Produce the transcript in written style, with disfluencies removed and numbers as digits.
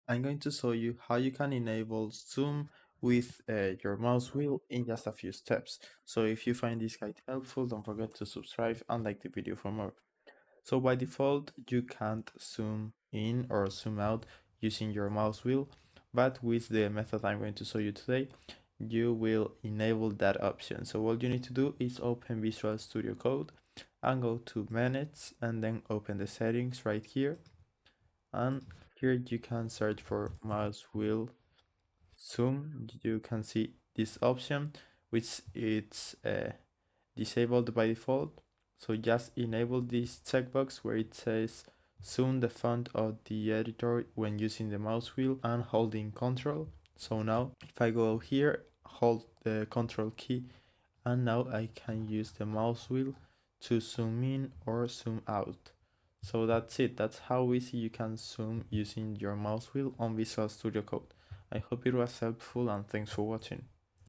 I'm going to show you how you can enable zoom with your mouse wheel in just a few steps. So if you find this guide helpful, don't forget to subscribe and like the video for more. So by default, you can't zoom in or zoom out using your mouse wheel, but with the method I'm going to show you today, you will enable that option. So all you need to do is open Visual Studio Code and go to Manage and then open the settings right here. And here you can search for mouse wheel zoom. You can see this option, which it's disabled by default. So just enable this checkbox where it says zoom the font of the editor when using the mouse wheel and holding control. So now if I go here, hold the control key, and now I can use the mouse wheel to zoom in or zoom out. So that's it. That's how easy you can zoom using your mouse wheel on Visual Studio Code. I hope it was helpful and thanks for watching.